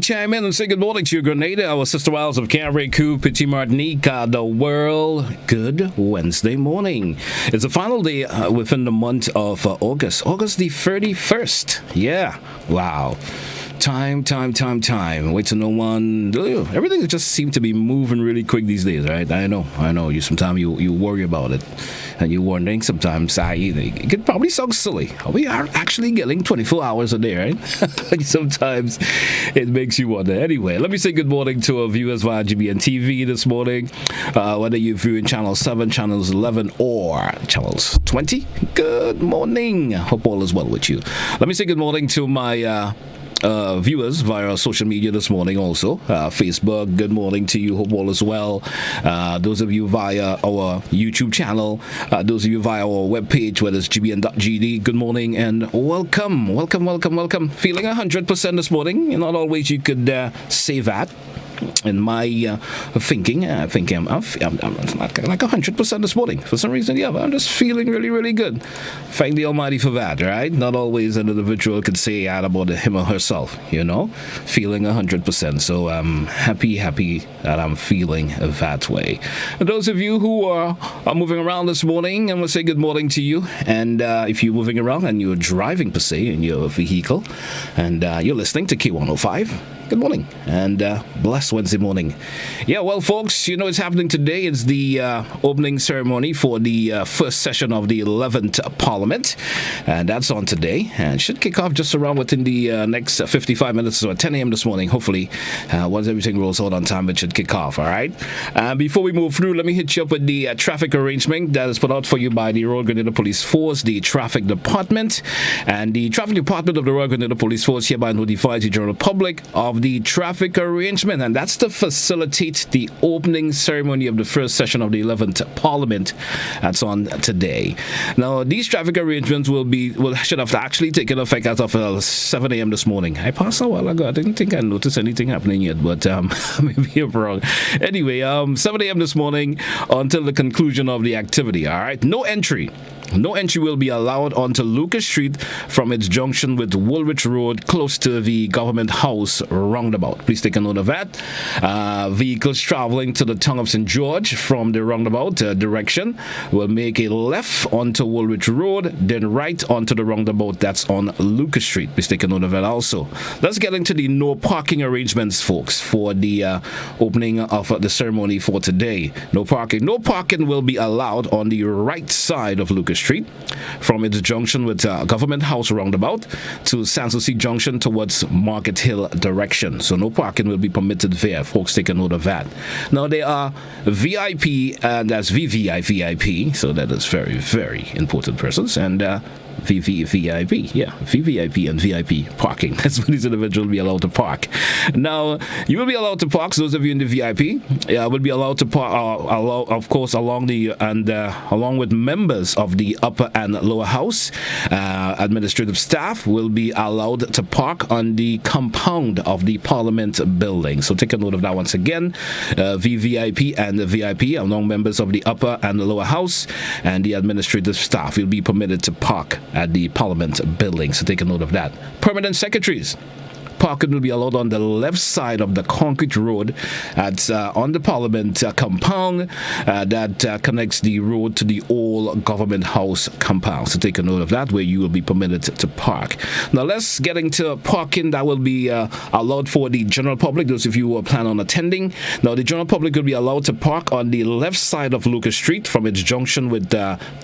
chime in and say good morning to you, Grenada, our sister isles of Carriacou, Petit Martinique, the world. Good Wednesday morning. It's the final day within the month of August the 31st. Yeah, wow. Time. Wait till no one. Everything just seems to be moving really quick these days, right? I know. You sometimes you worry about it, and you're wondering sometimes. It could probably sound silly. We are actually getting 24 hours a day, right? Sometimes it makes you wonder. Anyway, let me say good morning to our viewers via GBN TV this morning. Whether you're viewing channel 7, channels 11, or channels 20, good morning. Hope all is well with you. Let me say good morning to my viewers via our social media this morning also. Facebook, good morning to you. Hope all is well. Those of you via our YouTube channel, those of you via our webpage, whether it's gbn.gd, good morning and welcome. Feeling 100% this morning. Not always you could say that. In my thinking, I think I'm like 100% this morning. For some reason, I'm just feeling really, really good. Thank the Almighty for that, right? Not always an individual could say that about him or herself, feeling 100%. So I'm happy that I'm feeling that way. And those of you who are moving around this morning, I'm going to say good morning to you. And if you're moving around and you're driving per se in your vehicle, and you're listening to K105, good morning and blessed Wednesday morning. Yeah, well, folks, it's happening today. It's the opening ceremony for the first session of the 11th Parliament, and that's on today. And should kick off just around within the next 55 minutes or 10 a.m. this morning. Hopefully, once everything rolls out on time, it should kick off. All right. Before we move through, let me hit you up with the traffic arrangement that is put out for you by the Royal Grenada Police Force, the Traffic Department, and the Traffic Department of the Royal Grenada Police Force hereby notifies the general public of the traffic arrangement, and that's to facilitate the opening ceremony of the first session of the 11th Parliament. That's on today. Now, these traffic arrangements should have actually taken effect as of 7 a.m. this morning. I passed a while ago. I didn't think I noticed anything happening yet, but maybe I'm wrong. Anyway, 7 a.m. this morning until the conclusion of the activity. All right, no entry will be allowed onto Lucas Street from its junction with Woolwich Road close to the Government House roundabout. Please take a note of that. Vehicles traveling to the Tongue of St. George from the roundabout direction will make a left onto Woolwich Road, then right onto the roundabout that's on Lucas Street. Please take a note of that also. Let's get into the no parking arrangements, folks, for the opening of the ceremony for today. No parking. No parking will be allowed on the right side of Lucas Street from its junction with Government House roundabout to Sanssouci Junction towards Market Hill direction. So no parking will be permitted there. Folks, take a note of that. Now, there are VIP, and that's VVIP, so that is very, very important persons, and VVIP, VVIP and VIP parking. That's when these individuals will be allowed to park. Now, you will be allowed to park, so those of you in the VIP will be allowed to park, of course, along with members of the upper and lower house. Administrative staff will be allowed to park on the compound of the Parliament building. So take a note of that once again. VVIP and the VIP, along members of the upper and the lower house, and the administrative staff will be permitted to park at the Parliament building. So take a note of that. Permanent secretaries. Parking will be allowed on the left side of the concrete road on the Parliament compound that connects the road to the old Government House compound. So take a note of that, where you will be permitted to park. Now let's get into parking that will be allowed for the general public, those of you who are planning on attending. Now, the general public will be allowed to park on the left side of Lucas Street from its junction with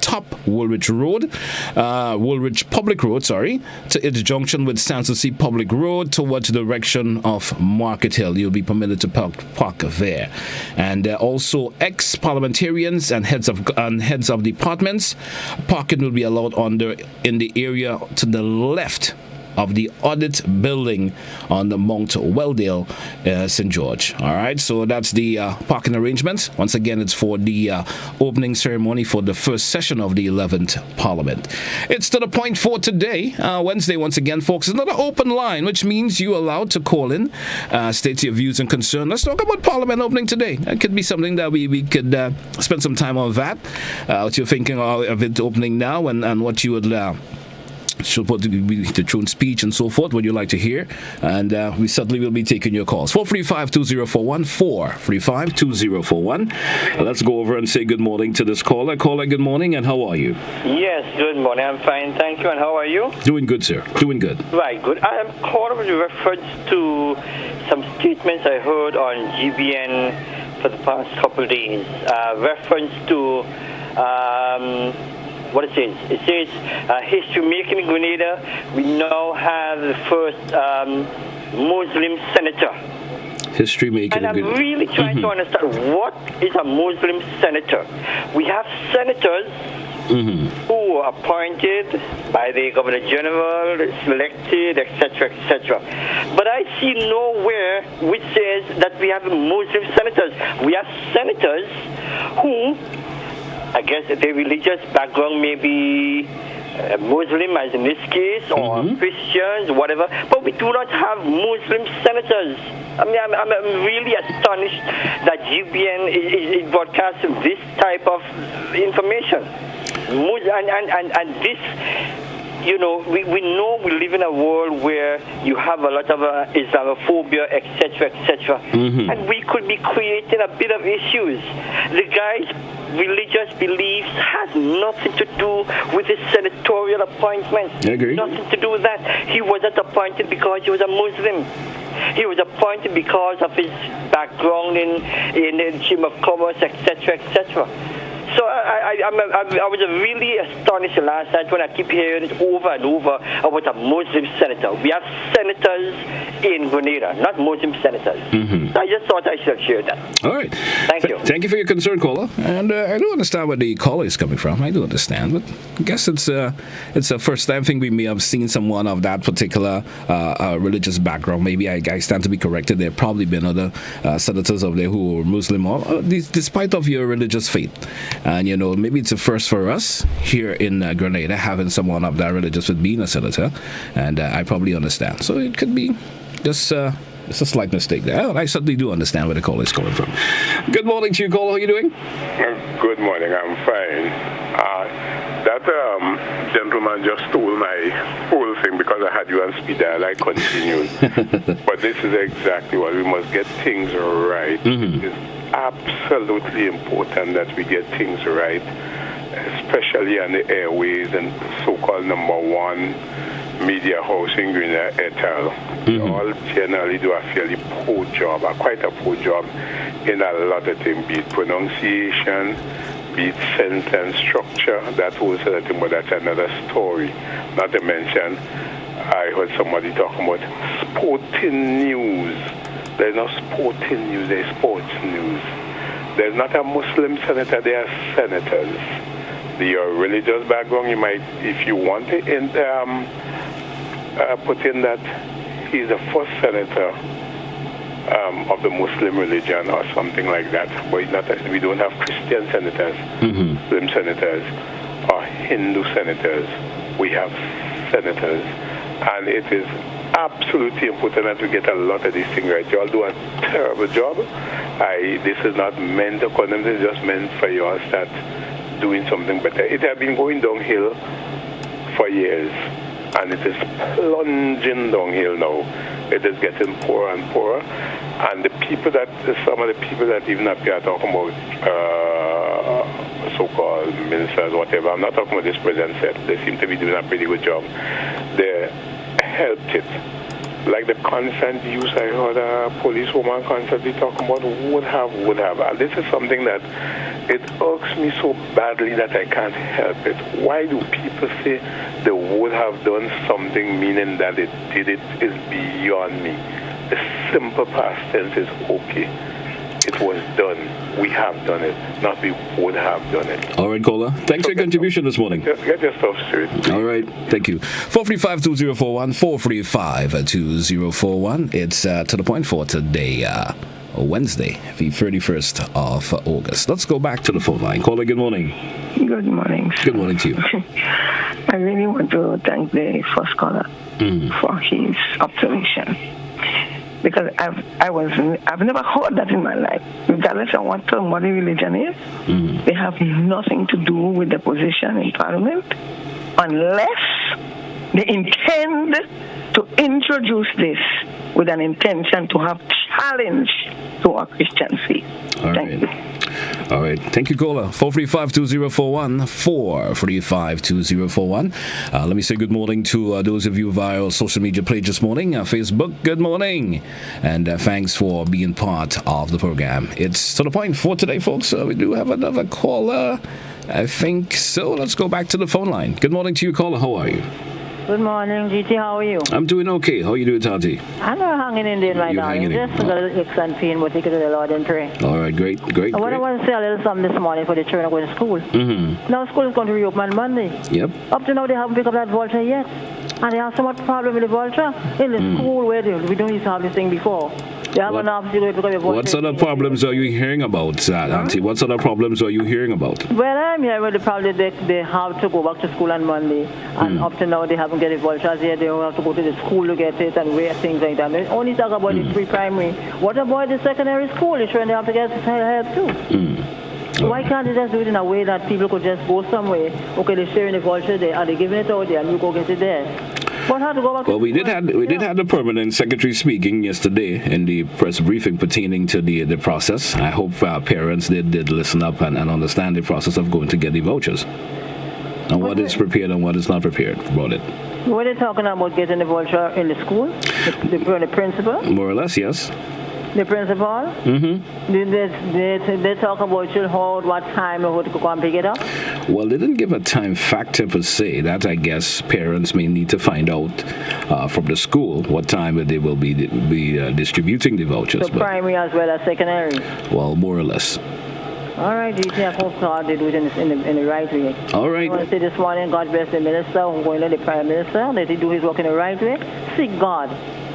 Top Woolwich Public Road, to its junction with Sanssouci Public Road towards the direction of Market Hill. You'll be permitted to park there. And also ex-parliamentarians and heads of departments, parking will be allowed in the area to the left of the audit building on the Mount Welldale, St. George. All right, so that's the parking arrangements. Once again, it's for the opening ceremony for the first session of the 11th Parliament. It's to the point for today, Wednesday, once again, folks. It's another open line, which means you're allowed to call in, state your views and concerns. Let's talk about Parliament opening today. It could be something that we could spend some time on that. What you're thinking of it opening now and what you would support the throne speech and so forth, what you like to hear. And we certainly will be taking your calls. 435-2041, 435-2041. Let's go over and say good morning to this caller. Caller, good morning, and how are you? Yes, good morning. I'm fine, thank you. And how are you? Doing good, sir. Doing good. Right, good. I am calling with reference to some statements I heard on GBN for the past couple of days. Reference to what it says. It says history making in Grenada. We now have the first Muslim senator. History making. And I'm really trying to understand what is a Muslim senator. We have senators who are appointed by the Governor General, selected, etc., etc. But I see nowhere which says that we have Muslim senators. We have senators who, I guess their religious background may be Muslim, as in this case, or Christians, whatever, but we do not have Muslim senators. I mean, I'm really astonished that GBN is broadcasting this type of information. And this, you know, we know we live in a world where you have a lot of Islamophobia, etc., etc., and we could be creating a bit of issues. The guy's religious beliefs has nothing to do with his senatorial appointment. I agree. Nothing to do with that. He wasn't appointed because he was a Muslim. He was appointed because of his background in the Chamber of Commerce, etc., etc. So I was really astonished last night when I keep hearing it over and over about a Muslim senator. We have senators in Grenada, not Muslim senators. I just thought I should share that. All right. Thank you. Thank you for your concern, caller. And I do understand where the caller is coming from. I do understand, but I guess it's a first time thing we may have seen someone of that particular religious background. Maybe I stand to be corrected. There have probably been other senators of there who are Muslim, or despite of your religious faith. And, you know, maybe it's a first for us here in Grenada, having someone of that religious with being a senator. And I probably understand. So it could be just it's a slight mistake there. I certainly do understand where the call is coming from. Good morning to you, caller. How are you doing? Good morning. I'm fine. That gentleman just stole my whole thing because I had you on speed dial. I continued. But this is exactly what we must get things right. It's absolutely important that we get things right, especially on the airways and so-called number one media house in Grenada, Etel. They all generally do a fairly poor job, quite a poor job in a lot of things, be it pronunciation, be it sentence structure, that whole sort of thing, but that's another story. Not to mention, I heard somebody talking about sporting news. There's no sporting news, there's sports news. There's not a Muslim senator, there are senators. Your religious background, you might, if you want to put in that he's the first senator of the Muslim religion or something like that. But not, we don't have Christian senators, Muslim senators, or Hindu senators. We have senators. And it is absolutely important that we get a lot of these things right. You all do a terrible job. This is not meant to condemn, this is just meant for you all to start doing something better. It has been going downhill for years, and it is plunging downhill now. It is getting poorer and poorer. And some of the people that even up here are talking about so-called ministers, whatever, I'm not talking about this president set. They seem to be doing a pretty good job. They helped it. Like the constant use, I heard a policewoman constantly talking about would have. And this is something that it irks me so badly that I can't help it. Why do people say they would have done something, meaning that it did it, is beyond me? The simple past tense is okay. It was done. We have done it. Not we would have done it. All right, caller. Thanks for your contribution this morning. Get your stuff straight. All right. Thank you. 435-2041, 435-2041. It's to the point for today, Wednesday, the 31st of August. Let's go back to the phone line. Caller, good morning. Good morning. Good morning to you. I really want to thank the first caller for his observation. Because I've never heard that in my life. Regardless of what somebody religion is, they have nothing to do with the position in Parliament unless they intend to introduce this with an intention to have challenge to our Christian faith. Thank you. All right. Thank you, caller. 435-2041. 435-2041. Let me say good morning to those of you via our social media page this morning. Facebook, good morning. And thanks for being part of the program. It's to the point for today, folks. We do have another caller. I think so. Let's go back to the phone line. Good morning to you, caller. How are you? Good morning, GT. How are you? I'm doing okay. How are you doing, Tati? I'm hanging in there, my darling. Just got a little aches and pain, but take it to the Lord and pray. All right, great. I want to say a little something this morning for the children going to school. Mm-hmm. Now school is going to reopen on Monday. Yep. Up to now, they haven't picked up that vulture yet. And they have so much problem with the vulture in the school where we don't used to have this thing before. They have an obstacle because the vulture. What sort of problems are you hearing about, Auntie? What sort of problems are you hearing about? Well, I'm hearing the problem that they have to go back to school on Monday. And up to now, they haven't get the vultures yet. They have to go to the school to get it and wear things like that. They only talk about the pre-primary. What about the secondary school? They sure they have to get help too. Why can't they just do it in a way that people could just go somewhere? Okay, they're sharing the vulture there, and they're giving it out there, and you go get it there. But how to go back? Well, we did have the permanent secretary speaking yesterday in the press briefing pertaining to the process. I hope parents did listen up and understand the process of going to get the vouchers and what is prepared and what is not prepared about it. Were they talking about getting the vulture in the school? The principal? More or less, yes. The principal? Mm-hmm. Did they talk about what time or what to go and pick it up? Well, they didn't give a time factor per se. That, I guess, parents may need to find out from the school what time they will be distributing the vouchers. So primary as well as secondary? Well, more or less. All right, GT, I hope God they do it in the right way. All right. I want to say this morning, God bless the minister who's going to the prime minister, that he do his work in the right way. Seek God.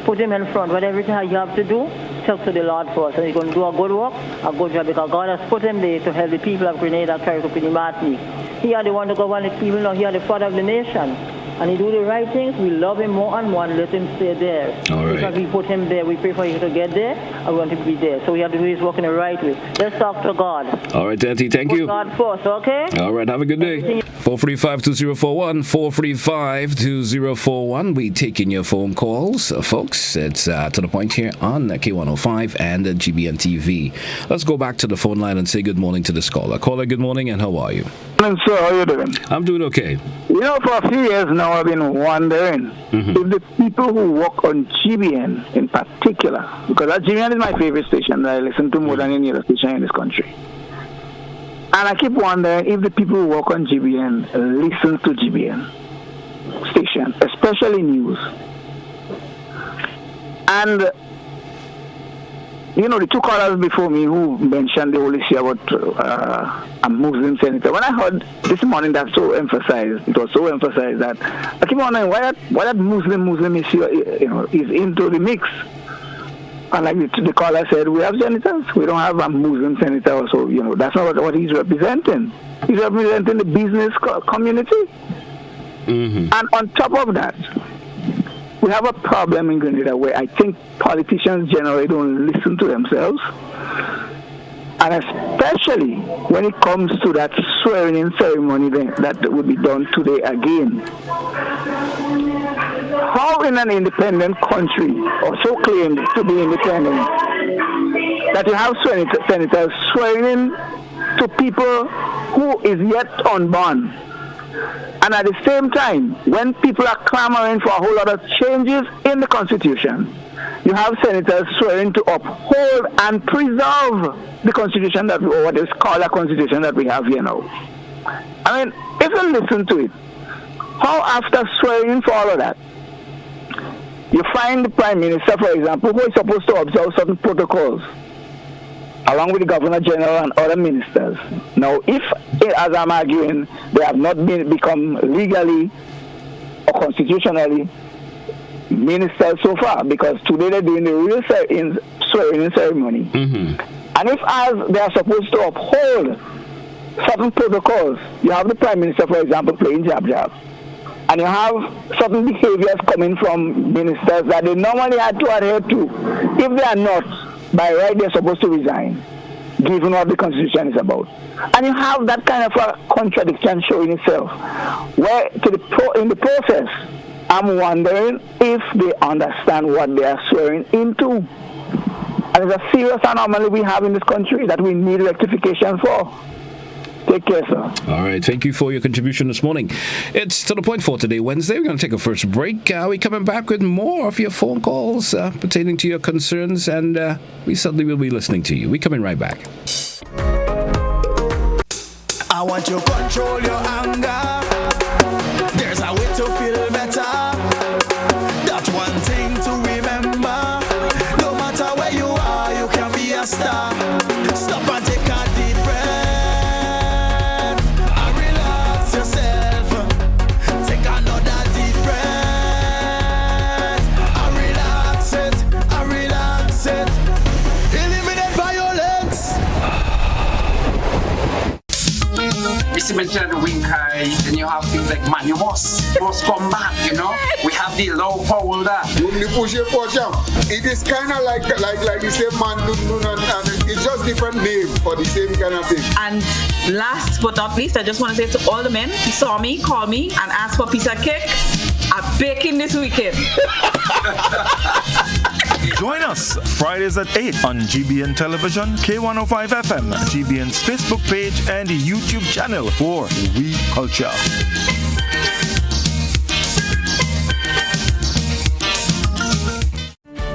Put him in front. Whatever you have to do, talk to the Lord first. And he's going to do a good work, a good job, because God has put him there to help the people of Grenada, Carriacou, Petit Martinique. He are the one to govern the people now. He are the father of the nation. And he do the right things. We love him more and more and let him stay there. All right. Because we put him there. We pray for him to get there. And we want him to be there. So we have to do his work in the right way. Let's talk to God. All right, Auntie. Thank you. Put God first, okay? All right. Have a good day. 435-2041. 435-2041. We taking your phone calls, folks. It's to the point here on K105 and GBN TV. Let's go back to the phone line and say good morning to this caller. Caller, good morning, and how are you? Morning, sir. How are you doing? I'm doing okay. You know, for a few years now, I've been wondering if the people who work on GBN in particular, because GBN is my favorite station that I listen to more than any other station in this country. And I keep wondering if the people who work on GBN listen to GBN station, especially news. And, you know, the two callers before me who mentioned the whole issue about a Muslim senator. When I heard this morning that so emphasized, it was so emphasized that I keep wondering why that Muslim issue, you know, is into the mix. And like the caller said, we have senators. We don't have a Muslim senator, so you know that's not what he's representing. He's representing the business community. And on top of that, we have a problem in Grenada where I think politicians generally don't listen to themselves. And especially when it comes to that swearing-in ceremony that would be done today again. How in an independent country, or so claimed to be independent, that you have senators swearing in to people who is yet unborn? And at the same time, when people are clamoring for a whole lot of changes in the Constitution, you have senators swearing to uphold and preserve the Constitution or what is called a Constitution that we have here now. I mean, if you listen to it, how after swearing for all of that, you find the Prime Minister, for example, who is supposed to observe certain protocols, along with the Governor General and other ministers. Now, if, as I'm arguing, they have not become legally or constitutionally ministers so far, because today they're doing the real swearing-in ceremony. And if as they are supposed to uphold certain protocols, you have the Prime Minister, for example, playing jab-jab, and you have certain behaviors coming from ministers that they normally had to adhere to. If they are not, by right, they're supposed to resign, given what the Constitution is about. And you have that kind of a contradiction showing itself, where in the process, I'm wondering if they understand what they are swearing into. And it's a serious anomaly we have in this country that we need rectification for. Take care, sir. All right. Thank you for your contribution this morning. It's To The Point for today, Wednesday. We're going to take a first break. We're coming back with more of your phone calls pertaining to your concerns, and we certainly will be listening to you. We're coming right back. I want to control your anger. There's a way to feel better. That's one thing to remember. No matter where you are, you can be a star. Stop and take a deep breath and relax yourself. Take another deep breath and relax it, and relax it. Eliminate violence. Mention the wing high, then you have things like man, you must come back, you know. We have the low folder. When you push your portion, it is kind of like the same man, and it's just different name for the same kind of thing. And last but not least, I just want to say to all the men who saw me, call me, and ask for a piece of cake. I'm baking this weekend. Join us Fridays at 8 on GBN Television, K105 FM, GBN's Facebook page, and YouTube channel for We Culture.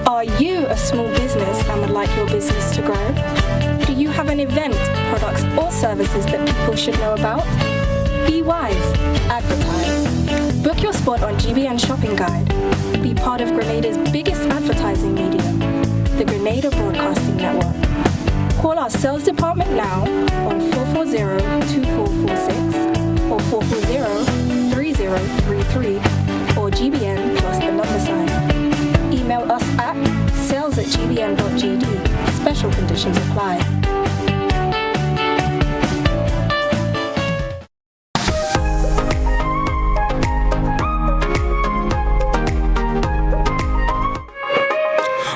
Are you a small business and would like your business to grow? Do you have an event, products, or services that people should know about? Be wise. Advertise. Book your spot on GBN Shopping Guide. Be part of Grenada's biggest advertising medium, the Grenada Broadcasting Network. Call our sales department now on 440-2446 or 440-3033 or GBN plus the number sign. Email us at sales@gbn.gd. Special conditions apply.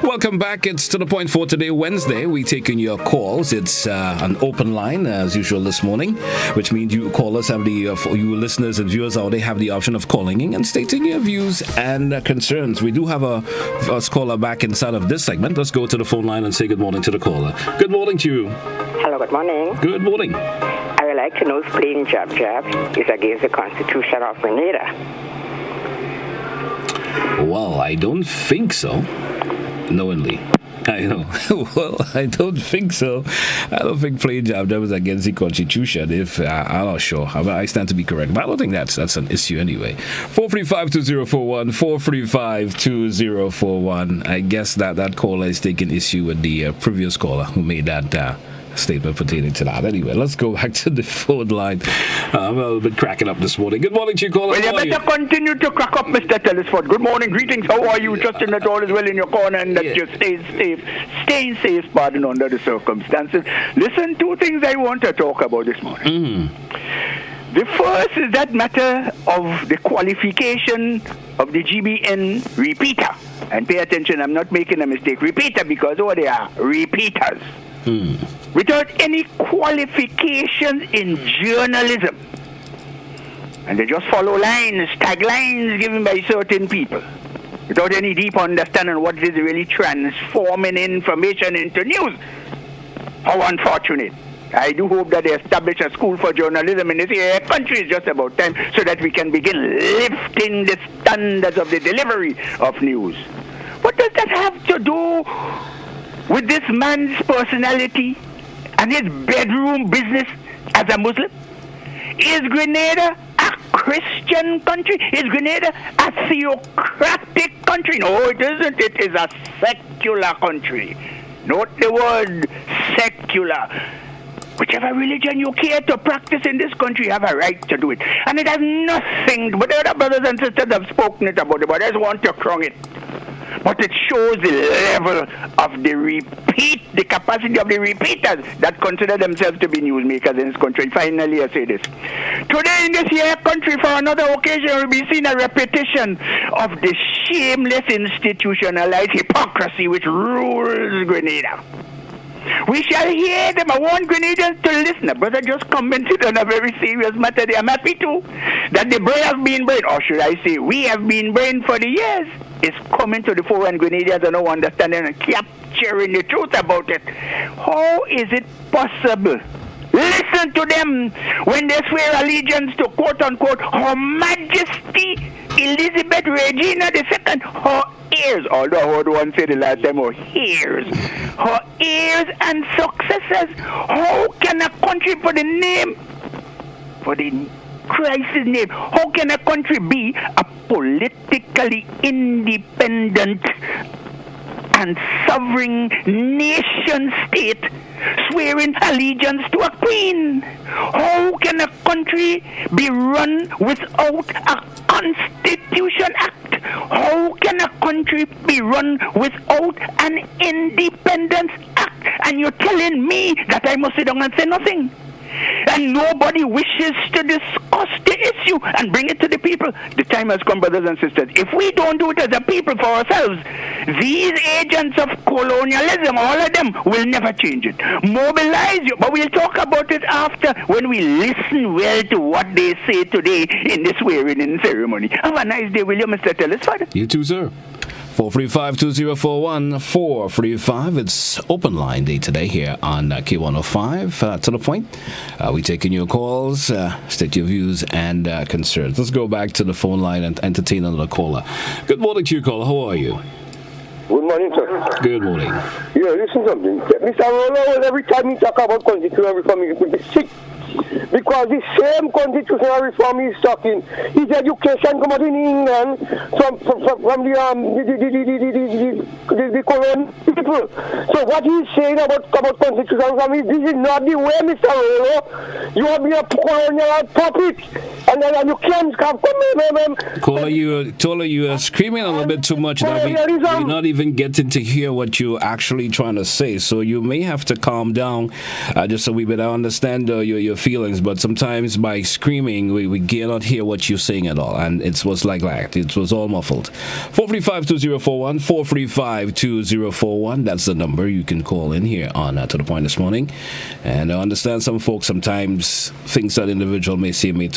Welcome back. It's To The Point for today, Wednesday. We're taking your calls. It's an open line as usual this morning, which means you callers have you listeners and viewers out there have the option of calling in and stating your views and concerns. We do have a first caller back inside of this segment. Let's go to the phone line and say good morning to the caller. Good morning to you. Hello, good morning. Good morning. I would like to know if playing jab is against the Constitution of Grenada. Well, I don't think so. Knowingly. I know. Well, I don't think so. I don't think playing jab is against the Constitution. If I'm not sure. I stand to be correct, but I don't think that's an issue anyway. 435-2041, 435-2041. I guess that caller is taking issue with the previous caller who made that statement pertaining to that. Anyway, let's go back to the phone line. I'm a little bit cracking up this morning. Good morning to you, caller. Well, you better continue to crack up, Mr. Telesford. Good morning, greetings. How are you? Trusting that all is well in your corner and that you're staying safe, pardon, under the circumstances. Listen, two things I want to talk about this morning. The first is that matter of the qualification of the GBN repeater. And pay attention, I'm not making a mistake. Repeater, because they are repeaters. Without any qualifications in journalism. And they just follow lines, taglines given by certain people. Without any deep understanding of what is really transforming information into news. How unfortunate. I do hope that they establish a school for journalism in this country. It's just about time so that we can begin lifting the standards of the delivery of news. What does that have to do with this man's personality and his bedroom business as a Muslim? Is Grenada a Christian country? Is Grenada a theocratic country? No, it isn't. It is a secular country. Note the word secular. Whichever religion you care to practice in this country, you have a right to do it. And it has nothing, but the other brothers and sisters have spoken it about it, but I just want to crown it. But it shows the level of the capacity of the repeaters that consider themselves to be newsmakers in this country. Finally, I say this. Today in this here country, for another occasion, we'll be seeing a repetition of the shameless institutionalized hypocrisy which rules Grenada. We shall hear them. I want Grenadians to listen. A brother just commented on a very serious matter. I'm happy too that the brain has been brain, or should I say, we have been brain for the years. It's coming to the fore, and Grenadians are now understanding and capturing the truth about it. How is it possible? Listen to them when they swear allegiance to quote unquote Her Majesty Elizabeth Regina II. Her heirs, although I heard one say the last time, her heirs. Her heirs and successors. How can a country for the name, for the Christ's name, how can a country be a politically independent and sovereign nation state swearing allegiance to a queen? How can a country be run without a constitution act? How can a country be run without an independence act? And you're telling me that I must sit down and say nothing? And nobody wishes to discuss the issue and bring it to the people. The time has come, brothers and sisters. If we don't do it as a people for ourselves, these agents of colonialism, all of them, will never change it. Mobilize you. But we'll talk about it after, when we listen well to what they say today in this swearing-in ceremony. Have a nice day, will you, Mr. Tellis? You too, sir. 435-2041, 435. It's open line day today here on K105. To the point, we taking your calls, state your views and concerns. Let's go back to the phone line and entertain another caller. Good morning to you, caller. How are you? Good morning, sir. Good morning. Yeah, listen something. Mr. Rollo, every time he talk about constitutional reform, he will be sick. Because the same constitutional reform he's talking, his education come out in England from the colonial people. So what he's saying about constitutional reform, this is not the way, Mr. Rollo. You have been a colonial puppet, and you can't come. Caller, you are screaming a little bit too much. We're not even getting to hear what you're actually trying to say. So you may have to calm down just so we better understand your feelings. But sometimes by screaming, we cannot hear what you're saying at all. And it was like that. It was all muffled. 435-2041, 435-2041. That's the number you can call in here on To The Point this morning. And I understand some folks, sometimes things that individual may say may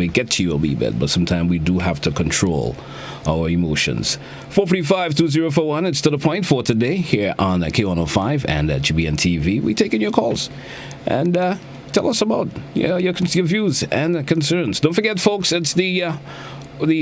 get to you a wee bit, but sometimes we do have to control our emotions. 435-2041. It's To The Point for today here on K105 and GBN TV. We're taking your calls. And tell us about your views and concerns. Don't forget, folks, it's the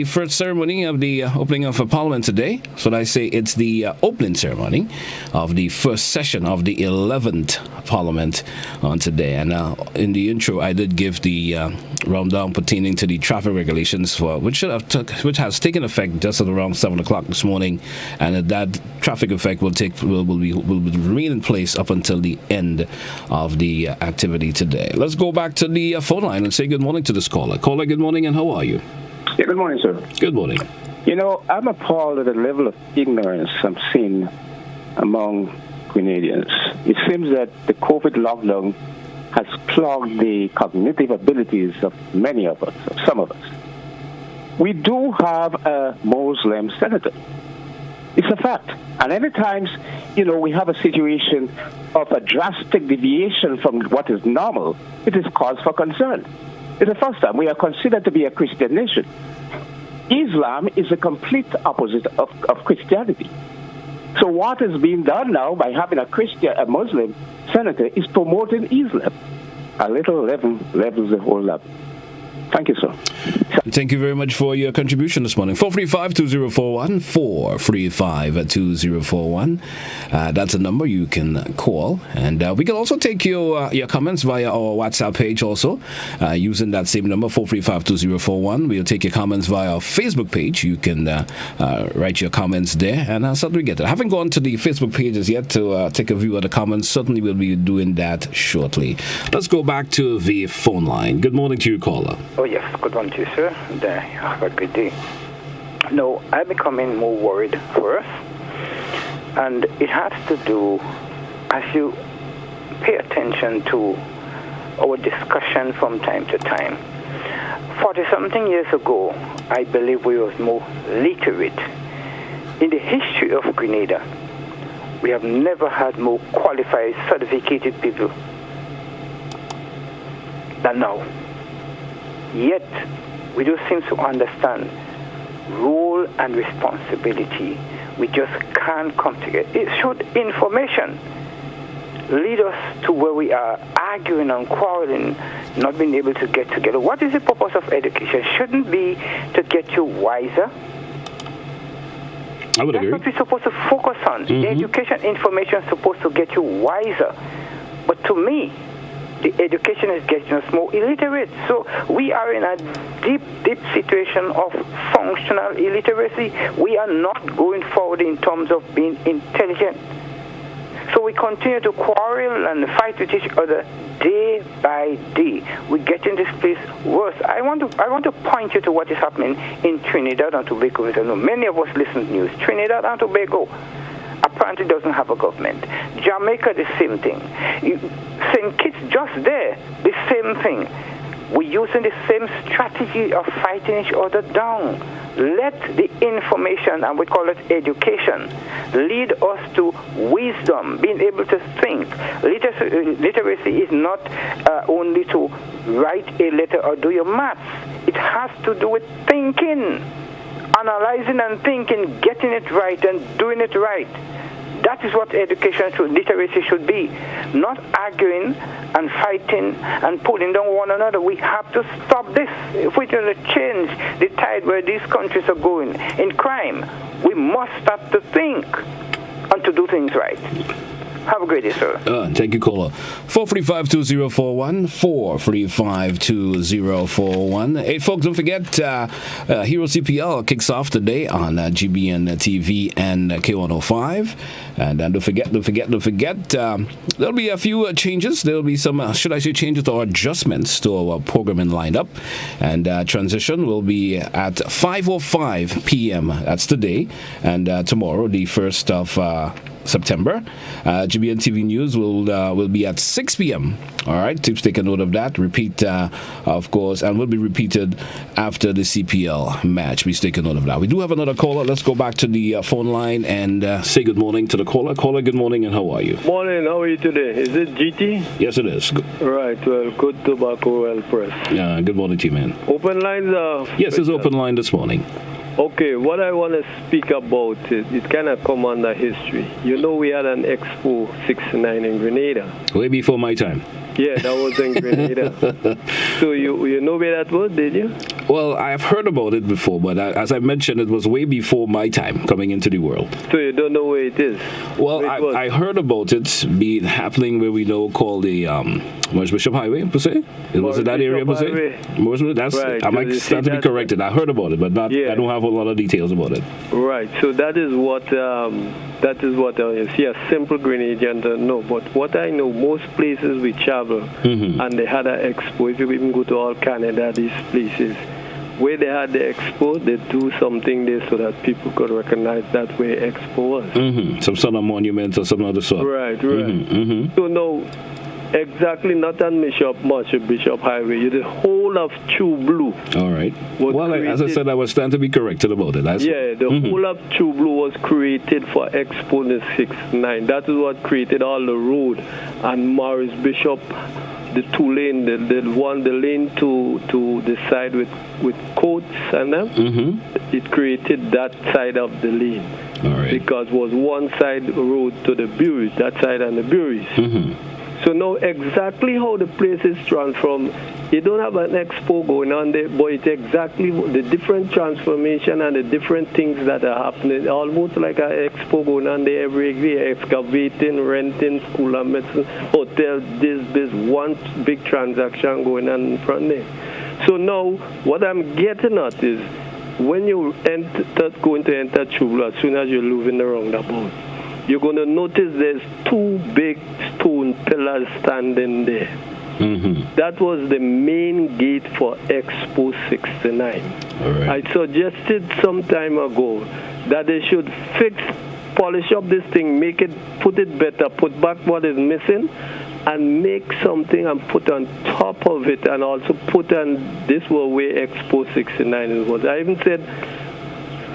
first ceremony of the opening of Parliament today. So I say it's the opening ceremony of the first session of the 11th Parliament on today. And in the intro, I did give the rundown pertaining to the traffic regulations which has taken effect just at around 7 o'clock this morning, and that traffic effect will remain in place up until the end of the activity today. Let's go back to the phone line and say good morning to this caller. Caller, good morning, and how are you? Yeah, good morning, sir. Good morning. You know, I'm appalled at the level of ignorance I'm seeing among Grenadians. It seems that the COVID lockdown has clogged the cognitive abilities of many of us, of some of us. We do have a Muslim senator. It's a fact. And every time, we have a situation of a drastic deviation from what is normal, it is cause for concern. It's the first time we are considered to be a Christian nation. Islam is the complete opposite of Christianity. So what is being done now by having a Muslim senator is promoting Islam. A little levels the whole lot. Thank you, sir. Thank you very much for your contribution this morning. 435-2041, 435-2041. That's a number you can call. And we can also take your comments via our WhatsApp page also, using that same number, 435-2041. We'll take your comments via our Facebook page. You can write your comments there, and certainly get it. I haven't gone to the Facebook pages yet to take a view of the comments. Certainly we'll be doing that shortly. Let's go back to the phone line. Good morning to you, caller. Oh, yes. Good morning to you, sir. Have a good day. No, I'm becoming more worried for us. And it has to do, as you pay attention to our discussion from time to time. 40-something years ago, I believe we was more literate. In the history of Grenada, we have never had more qualified, certificated people than now. Yet, we don't seem to understand role and responsibility. We just can't come together. It should information lead us to where we are arguing and quarreling, not being able to get together. What is the purpose of education? Shouldn't be to get you wiser. I would agree. That's what we're supposed to focus on. The education information is supposed to get you wiser. But to me, the education is getting us more illiterate. So we are in a deep, deep situation of functional illiteracy. We are not going forward in terms of being intelligent. So we continue to quarrel and fight with each other day by day. We get in this place worse. I want to point you to what is happening in Trinidad and Tobago. I know many of us listen to news. Trinidad and Tobago apparently doesn't have a government. Jamaica, the same thing. St. Kitts just there, the same thing. We're using the same strategy of fighting each other down. Let the information, and we call it education, lead us to wisdom, being able to think. Literacy is not only to write a letter or do your maths. It has to do with thinking, analyzing and thinking, getting it right and doing it right. That is what education literacy should be. Not arguing and fighting and pulling down one another. We have to stop this. If we're going to change the tide where these countries are going in crime, we must start to think and to do things right. Have a great day, sir. Thank you, caller. 435-2041, 435-2041. Hey, folks, don't forget, Hero CPL kicks off today on GBN TV and K105. And don't forget, there'll be a few changes. There'll be some, changes or adjustments to our programming lineup. And transition will be at 5:05 p.m. That's today. And tomorrow, the 1st of September. GBN TV News will be at 6 p.m. All right, to take a note of that. Repeat, of course, and will be repeated after the CPL match. Please take a note of that. We do have another caller. Let's go back to the phone line and say good morning to the caller. Caller, good morning, and how are you? Morning. How are you today? Is it GT? Yes, it is. Right. Well, good tobacco, well pressed. Good morning to you, man. Open lines. Yes, it's open line this morning. Okay, what I want to speak about it kind of come under history. You know, we had an Expo 69 in Grenada. Way before my time. Yeah, that was in Grenada. So you know where that was, did you? Well, I have heard about it before, but as I mentioned, it was way before my time coming into the world. So you don't know where it is? Well, I heard about it being happening where we know called the Morris Bishop Highway, per se. Was it that area, per se? That's right. I might stand to be corrected. I heard about it, but I don't have a lot of details about it. Right. So that is what I see. A simple Grenadian don't know. But what I know, most places we travel, and they had an expo. If you even go to all Canada, these places, where they had the expo, they do something there so that people could recognize that where expo was. Some sort of monument or some other sort. Right. So now, exactly not on Bishop Highway, the whole of True Blue. All right. Well, as I said, I was stand to be corrected about it. The whole of True Blue was created for Expo 69. That is what created all the road. And Morris Bishop, the two lane, the lane to the side with coats and them, it created that side of the lane. All right. Because it was one side road to the breweries, that side and the breweries. So now exactly how the place is transformed, you don't have an expo going on there, but it's exactly the different transformation and the different things that are happening, almost like an expo going on there every year, excavating, renting, school and medicine, hotel, this one big transaction going on in front there. So now what I'm getting at is when you going to enter Chubla, as soon as you're leaving the roundabout, you're going to notice there's two big stone pillars standing there. That was the main gate for Expo 69. Right. I suggested some time ago that they should polish up this thing, put it better, put back what is missing, and make something and put on top of it, and also put on this where Expo 69 was. I even said,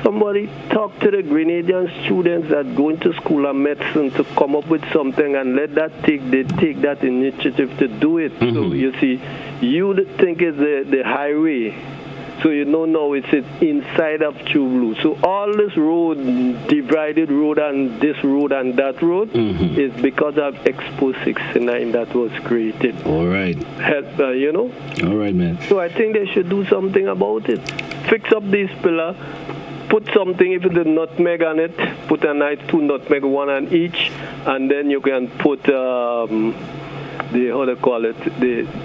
Somebody talk to the Grenadian students that go into school of medicine to come up with something and let they take that initiative to do it. So you see, you think it's the highway. So you don't know it's inside of True Blue. So all this road, divided road and this road and that road is because of Expo 69 that was created. All right. Help, All right, man. So I think they should do something about it. Fix up these pillars. Put something, if it's a nutmeg on it, put a nice 2 nutmeg, 1 on each, and then you can put the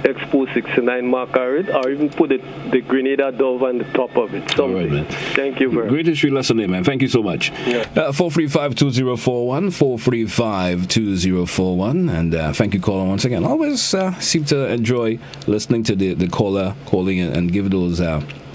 Expo 69 marker it, or even put the Grenada Dove on the top of it. Something. All right, man. Thank you very much. Great history lesson there, man. Thank you so much. 435-2041, 435-2041, and thank you, caller, once again. Always seem to enjoy listening to the caller calling and give those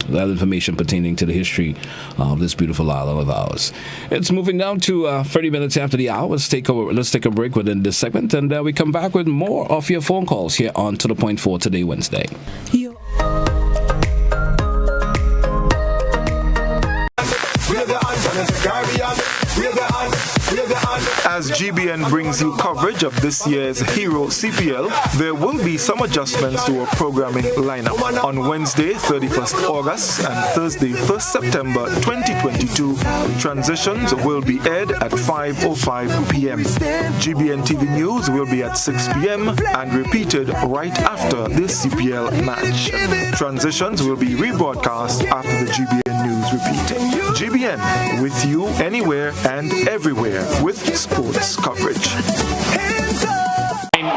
that information pertaining to the history of this beautiful island of ours. It's moving down to 30 minutes after the hour. Let's take a break within this segment, and we come back with more of your phone calls here on To The Point for today, Wednesday. As GBN brings you coverage of this year's Hero CPL, there will be some adjustments to our programming lineup. On Wednesday, 31st August and Thursday, 1st September 2022, transitions will be aired at 5:05 p.m. GBN TV News will be at 6 p.m. and repeated right after the CPL match. Transitions will be rebroadcast after the GBN News repeat. GBN, with you anywhere and everywhere with sports coverage.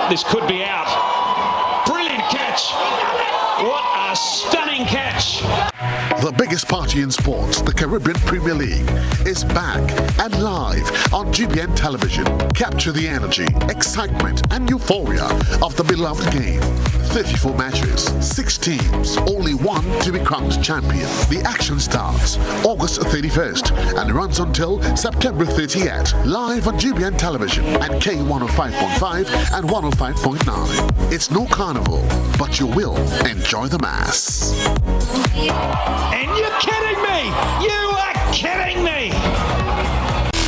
This could be out. Brilliant catch. What a stunning catch. The biggest party in sports, the Caribbean Premier League, is back and live on GBN television. Capture the energy, excitement, and euphoria of the beloved game. 34 matches, 6 teams, only one to be crowned champion. The action starts August 31st and runs until September 30th. Live on GBN television and K105.5 and 105.9. It's no carnival, but you will enjoy the mass. And you're kidding me! You are kidding me!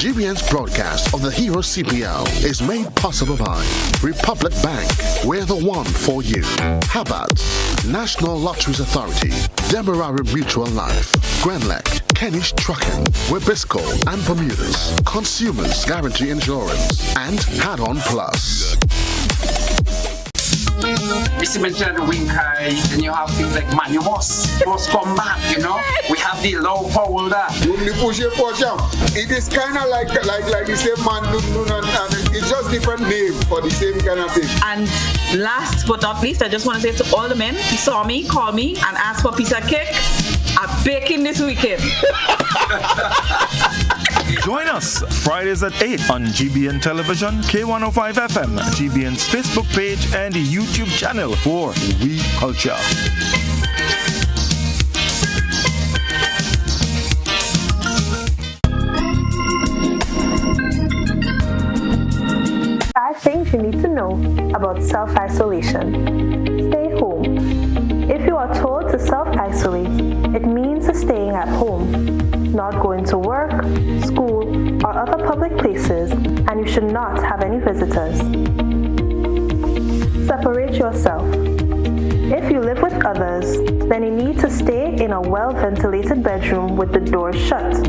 GBN's broadcast of the Hero CPL is made possible by Republic Bank, we're the one for you. Habats, National Lotteries Authority, Demerara Mutual Life, Grenlec, Kennish Trucking, Webisco and Bermudas, Consumers Guarantee Insurance, and Add-on Plus. Mr. Mentioned the wing high, then you have things like manuals, force combat, We have the low folder. It is kind of like the same man, it's just different name for the same kind of thing. And last but not least, I just want to say to all the men who saw me, called me, and asked for a piece of cake, I'm baking this weekend. Join us Fridays at 8 on GBN Television, K105 FM, GBN's Facebook page, and YouTube channel for We Culture. Things you need to know about self-isolation. Stay home. If you are told to self-isolate, it means staying at home, not going to work, school, or other public places, and you should not have any visitors. Separate yourself. If you live with others, then you need to stay in a well-ventilated bedroom with the doors shut.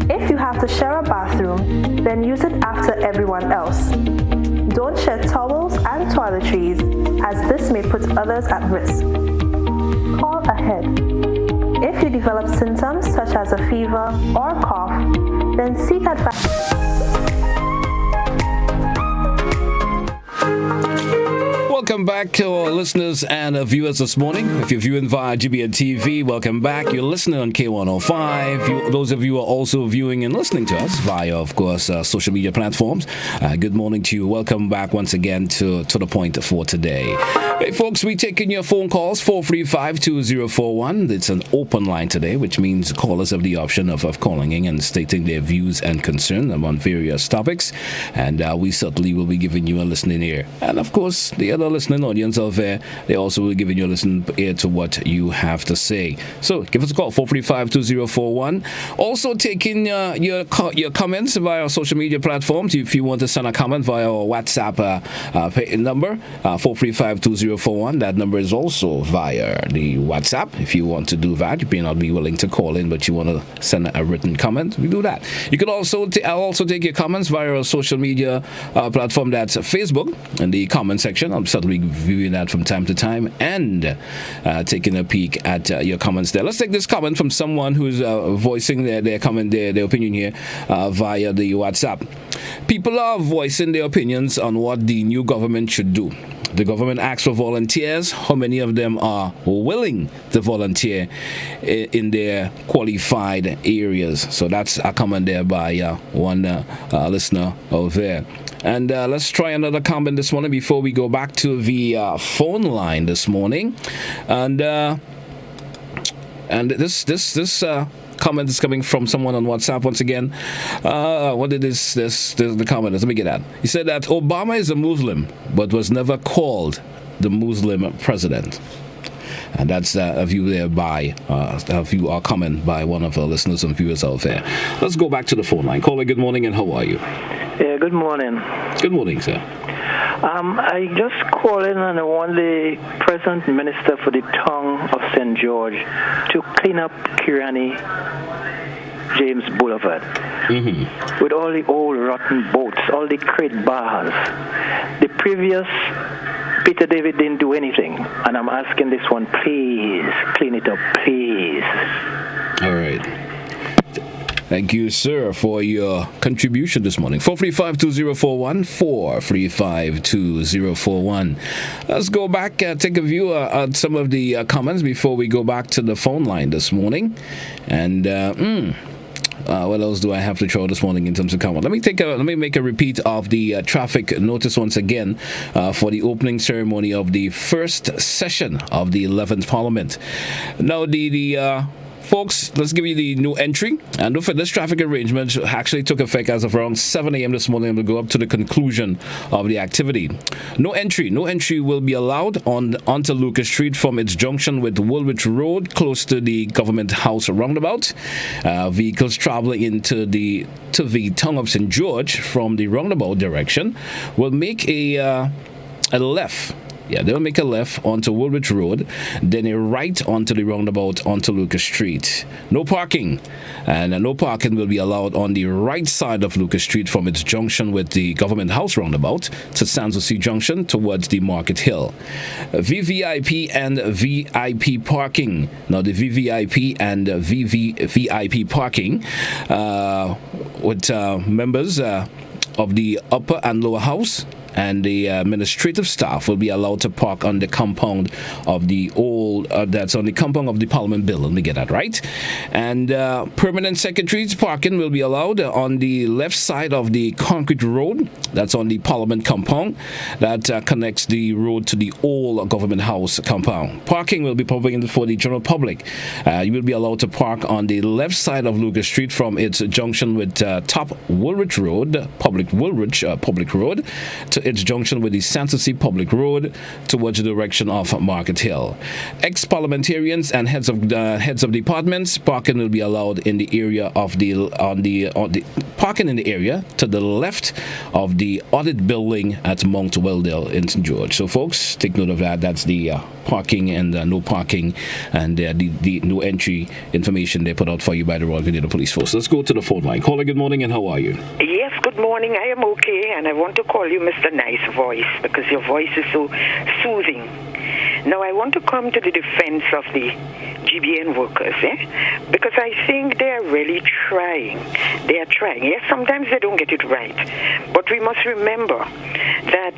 If you have to share a bathroom, then use it after everyone else. Don't share towels and toiletries, as this may put others at risk. Call ahead. If you develop symptoms such as a fever or cough, then seek advice. Welcome back to our listeners and viewers this morning. If you're viewing via GBN TV, welcome back. You're listening on K105. Those of you who are also viewing and listening to us via, of course, social media platforms, good morning to you. Welcome back once again to The Point for today. Hey, folks, we're taking your phone calls, 435-2041. It's an open line today, which means callers have the option of calling in and stating their views and concerns on various topics. And we certainly will be giving you a listening ear. And, of course, the other listeners listening audience out there, they also will give you a listen ear to what you have to say. So give us a call, 435-2041. Also taking your comments via our social media platforms. If you want to send a comment via our WhatsApp number, 435-2041. That number is also via the WhatsApp. If you want to do that, you may not be willing to call in, but you want to send a written comment, we do that. You can also I'll also take your comments via our social media platform, that's Facebook, in the comment section. I'm certainly viewing that from time to time and taking a peek at your comments there. Let's take this comment from someone who's voicing their comment, their opinion here via the WhatsApp. People are voicing their opinions on what the new government should do. The government asks for volunteers. How many of them are willing to volunteer in their qualified areas? So that's a comment there by one listener over there. And let's try another comment this morning before we go back to the phone line this morning. And this comment is coming from someone on WhatsApp once again. What did the comment? Let me get that. He said that Obama is a Muslim, but was never called the Muslim president. And that's a view there by a comment by one of our listeners and viewers out there. Let's go back to the phone line. Caller, good morning, and how are you? Yeah, good morning. Good morning, sir. I just called in and I want the present minister for the town of St. George to clean up Kirani James Boulevard with all the old rotten boats, all the crate bars. The previous Peter David didn't do anything, and I'm asking this one, please clean it up, please. All right. Thank you, sir, for your contribution this morning. 435-2041, 435-2041. Let's go back, take a view at some of the comments before we go back to the phone line this morning. And what else do I have to throw this morning in terms of comment? Let me make a repeat of the traffic notice once again for the opening ceremony of the first session of the 11th Parliament. Now, folks, let's give you the new entry. And don't forget, this traffic arrangement actually took effect as of around 7 a.m. this morning and will go up to the conclusion of the activity. No entry will be allowed onto Lucas Street from its junction with Woolwich Road, close to the Government House roundabout. Vehicles traveling to the town of St. George from the roundabout direction will make a left. Yeah, they'll make a left onto Woolwich Road, then a right onto the roundabout onto Lucas Street. No parking. And no parking will be allowed on the right side of Lucas Street from its junction with the Government House roundabout to Sanssouci Junction towards the Market Hill. VVIP and VIP parking. Now, the VVIP and VVIP parking with members of the upper and lower house and the administrative staff will be allowed to park on the compound of the that's on the compound of the Parliament Building. Let me get that right. And permanent secretaries parking will be allowed on the left side of the concrete road that's on the Parliament compound that connects the road to the old Government House compound. Parking will be provided for the general public. You will be allowed to park on the left side of Lucas Street from its junction with Top Woolwich Road, Public Road, to its junction with the Sanssouci Public Road towards the direction of Market Hill. Ex-parliamentarians and heads of departments parking will be allowed in the area of the parking in the area to the left of the audit building at Mount Weldale in St. George. So, folks, take note of that. That's the parking and no parking and the no entry information they put out for you by the Royal Grenada Police Force. Let's go to the phone line. Caller, good morning, and how are you? Yes, good morning. I am okay, and I want to call you Mr. Nice Voice because your voice is so soothing. Now, I want to come to the defense of the GBN workers, because I think they are really trying. They are trying. Yes, sometimes they don't get it right, but we must remember that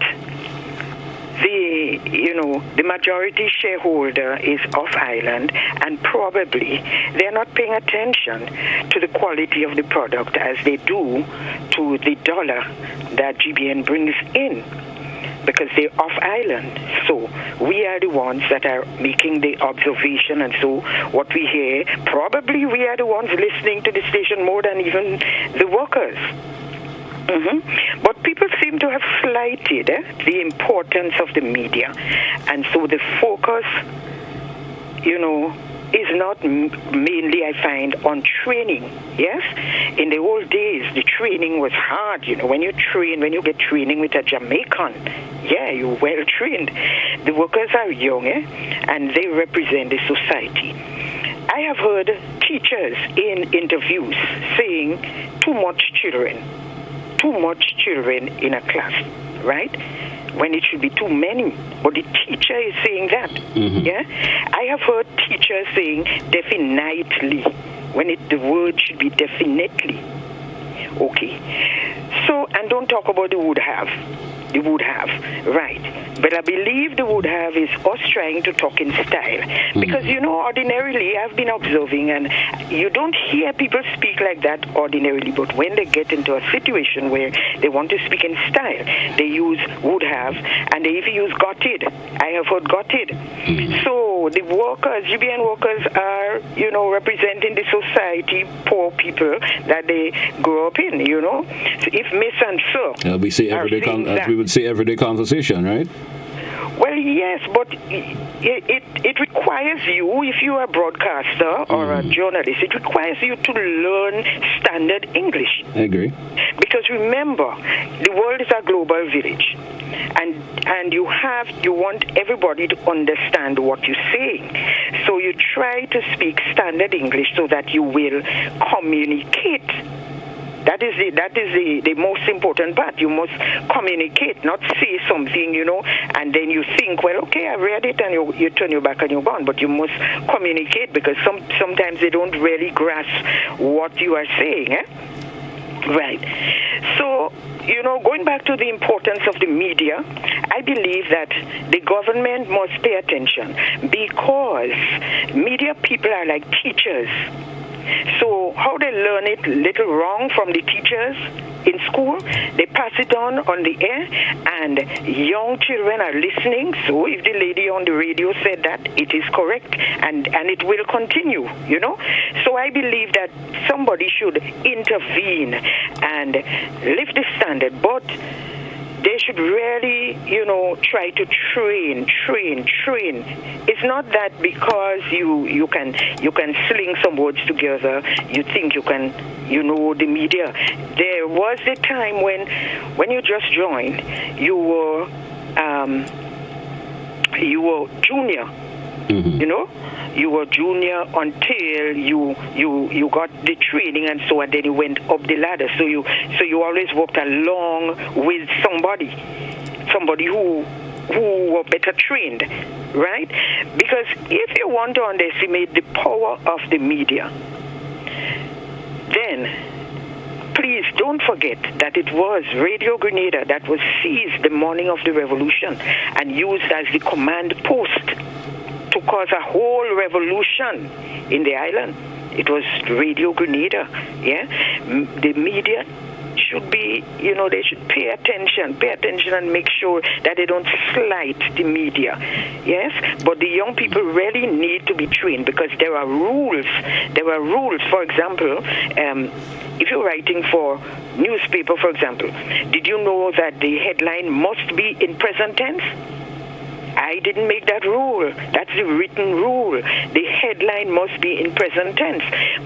the majority shareholder is off island, and probably they're not paying attention to the quality of the product as they do to the dollar that GBN brings in, because they're off island. So we are the ones that are making the observation, and so what we hear, probably we are the ones listening to the station more than even the workers. But people seem to have slighted the importance of the media. And so the focus, is not mainly, I find, on training. Yes? In the old days, the training was hard. When you get training with a Jamaican, you're well trained. The workers are young, and they represent the society. I have heard teachers in interviews saying too much children in a class, right? When it should be too many. But the teacher is saying that. I have heard teachers saying definitely when the word should be definitely. Okay. So, and don't talk about the would have. The would have, right. But I believe the would have is us trying to talk in style. Because, ordinarily, I've been observing, and you don't hear people speak like that ordinarily, but when they get into a situation where they want to speak in style, they use would have, and they even use got it. I have heard got it. So the workers, GBN workers are, representing the society, poor people that they grow up in, So if Miss and Sir we see we would see everyday conversation, right? Well, yes, but it requires you, if you are a broadcaster or a journalist, it requires you to learn standard English. I agree. Because remember, the world is a global village, and you want everybody to understand what you're saying. So you try to speak standard English so that you will communicate. That is the most important part. You must communicate, not say something, and then you think, well, okay, I read it, and you turn your back and you're gone. But you must communicate, because sometimes they don't really grasp what you are saying. Right. So, going back to the importance of the media, I believe that the government must pay attention, because media people are like teachers. So how they learn it little wrong from the teachers in school, they pass it on the air, and young children are listening. So if the lady on the radio said that, it is correct, and it will continue, So I believe that somebody should intervene and lift the standard, but they should really, try to train. It's not that because you can sling some words together, you think you can, the media. There was a time when you just joined, you were junior, You were junior until you got the training, and so on. Then you went up the ladder. So you always walked along with somebody who were better trained, right? Because if you want to underestimate the power of the media, then please don't forget that it was Radio Grenada that was seized the morning of the revolution and used as the command post to cause a whole revolution in the island. It was Radio Grenada, The media should be, they should pay attention and make sure that they don't slight the media, yes? But the young people really need to be trained, because there are rules. For example, if you're writing for newspaper, for example, did you know that the headline must be in present tense? I didn't make that rule. That's the written rule. The headline must be in present tense.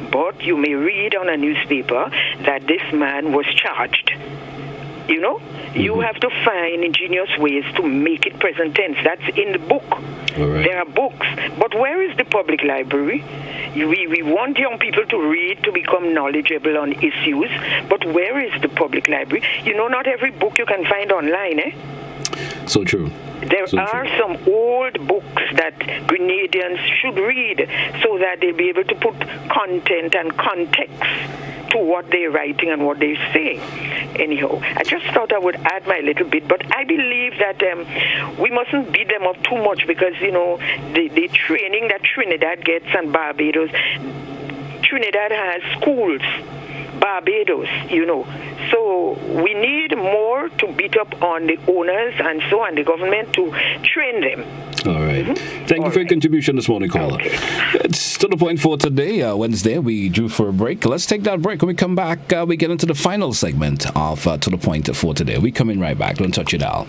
But you may read on a newspaper that this man was charged. You have to find ingenious ways to make it present tense. That's in the book. Right. There are books. But where is the public library? We want young people to read, to become knowledgeable on issues. But where is the public library? Not every book you can find online, So true. There are some old books that Grenadians should read so that they'll be able to put content and context to what they're writing and what they're saying. Anyhow, I just thought I would add my little bit, but I believe that we mustn't beat them up too much, because, the training that Trinidad gets and Barbados, Trinidad has schools, Barbados, So we need more to beat up on the owners and so on, the government, to train them. All right. Thank you for your contribution this morning, caller. Okay. It's to the point for today, Wednesday. We drew for a break. Let's take that break. When we come back, we get into the final segment of To the Point for today. We coming right back. Don't touch it out.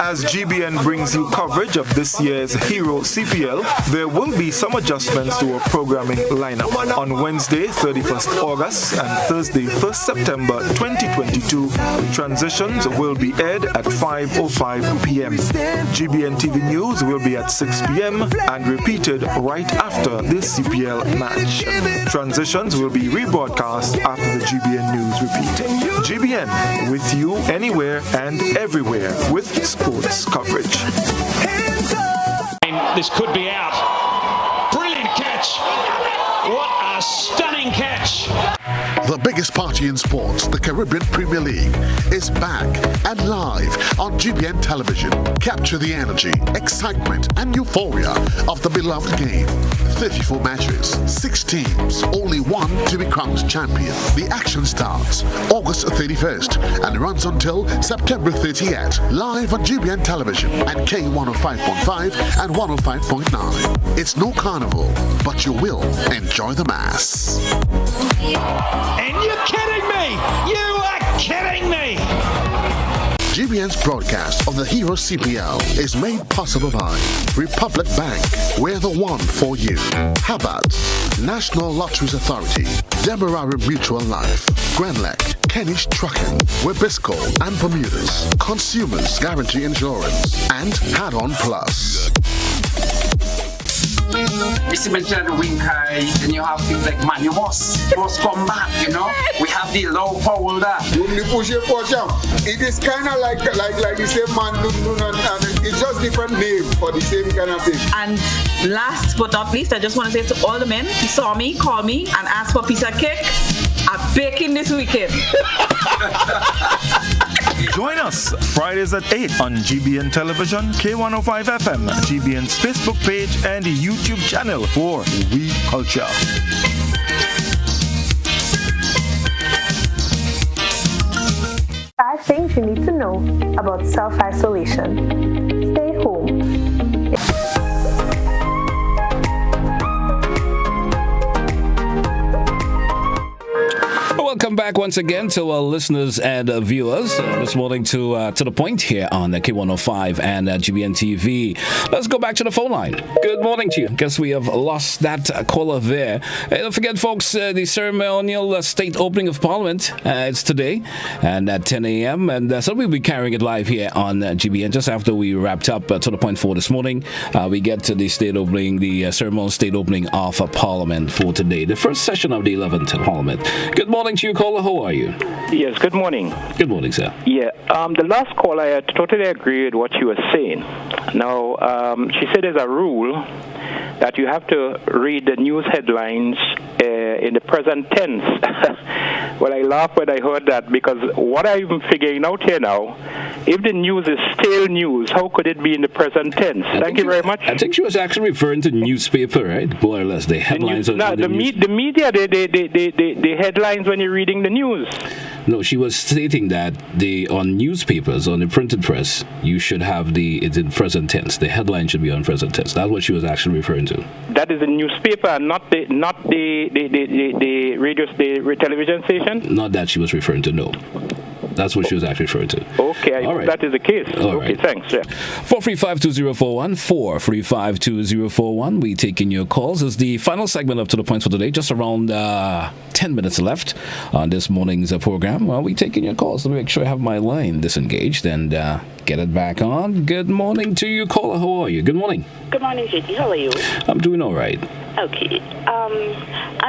As GBN brings you coverage of this year's Hero CPL, there will be some adjustments to our programming lineup. On Wednesday, 31st August and Thursday, 1st September 2022, transitions will be aired at 5:05 p.m. GBN TV News will be at 6 p.m. and repeated right after the CPL match. Transitions will be rebroadcast after the GBN News repeat. GBN, with you anywhere and everywhere with sports coverage. This could be out. Brilliant catch. What a stunning catch. The biggest party in sports, the Caribbean Premier League, is back and live on GBN television. Capture the energy, excitement, and euphoria of the beloved game. 34 matches, 6 teams, only one to be crowned champion. The action starts August 31st and runs until September 30th. Live on GBN television at K105.5 and 105.9. It's no carnival, but you will enjoy the mass. And you're kidding me! You are kidding me! GBN's broadcast of the Hero CPL is made possible by Republic Bank, we're the one for you. Habats, National Lotteries Authority, Demerara Mutual Life, Grenlec, Kenny's Trucking, Webisco and Bermudas, Consumers Guarantee Insurance, and Add-on Plus. Mr. Mentioned Winkai, then you have things like Manumos, Force Combat, you know. We have the low folder. It is kind of like the same man, and it's just different name for the same kind of thing. And last but not least, I just want to say to all the men who saw me, call me, and ask for a piece of cake, I'm baking this weekend. Join us Fridays at 8 on GBN Television, K105 FM, GBN's Facebook page, and YouTube channel for We Culture. 5 things you need to know about self-isolation. Stay home. Welcome back once again to our listeners and viewers this morning to the point here on K105 and GBN TV. Let's go back to the phone line. Good morning to you. Guess we have lost that caller there. Hey, don't forget, folks, the ceremonial state opening of Parliament. It's today and at 10 a.m. And so we'll be carrying it live here on GBN just after we wrapped up to the point for this morning. We get to the state opening, the ceremonial state opening of Parliament for today, the first session of the 11th Parliament. Good morning to you, caller. How are you? Yes, good morning. Good morning, sir. Yeah, the last caller, I totally agree with what you were saying. Now, she said there's a rule that you have to read the news headlines in the present tense. Well, I laughed when I heard that, because what I'm figuring out here now, if the news is stale news, how could it be in the present tense? Thank you very much. I think she was actually referring to newspaper, right? More or less, the headlines. The media, the headlines when you're reading the news. No, she was stating that on newspapers, on the printed press, you should have it's in present tense. The headline should be on present tense. That's what she was actually referring to. That is the newspaper, not the radio, the television station? Not that she was referring to, no. That's what she was actually referring to. Okay, all right. That is the case. All okay, right. Thanks. Yeah. 435-2041, 435-2041. We taking your calls. It's the final segment up to the point for today. Just around 10 minutes left on this morning's program. Well, we taking your calls. Let me make sure I have my line disengaged and get it back on. Good morning to you, caller. How are you? Good morning. Good morning, JT. How are you? I'm doing all right. Okay.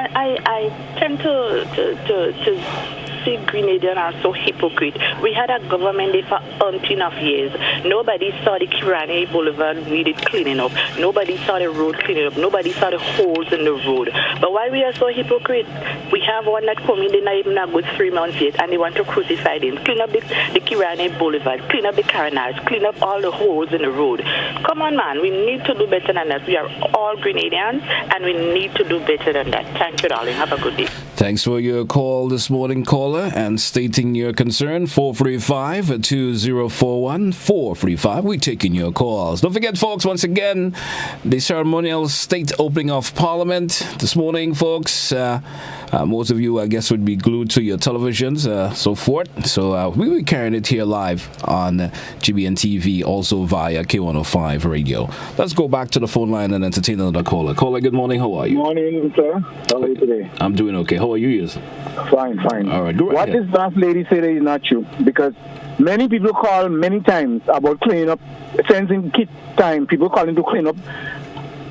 I tend to see Grenadians are so hypocrite. We had a government there for umpteen of years. Nobody saw the Kirani Boulevard needed cleaning up. Nobody saw the road cleaning up. Nobody saw the holes in the road. But why we are so hypocrite? We have one that come in, they not even a good 3 months yet, and they want to crucify them. Clean up the Kirani Boulevard, clean up the Carnage, clean up all the holes in the road. Come on, man. We need to do better than that. We are all Grenadians, and we need to do better than that. Thank you, darling. Have a good day. Thanks for your call this morning, caller, and stating your concern. 435-2041. 435. We're taking your calls. Don't forget, folks, once again, the ceremonial state opening of Parliament this morning, folks. Most of you, I guess, would be glued to your televisions, so forth. So we'll be carrying it here live on GBN TV, also via K105 radio. Let's go back to the phone line and entertain another caller. Caller, good morning. How are you? Morning, sir. How are you today? I'm doing okay. How are you, yes? Fine, fine. All right, go right What ahead. this last lady said is not true, because many people call many times about cleaning up, sensing kit time, people calling to clean up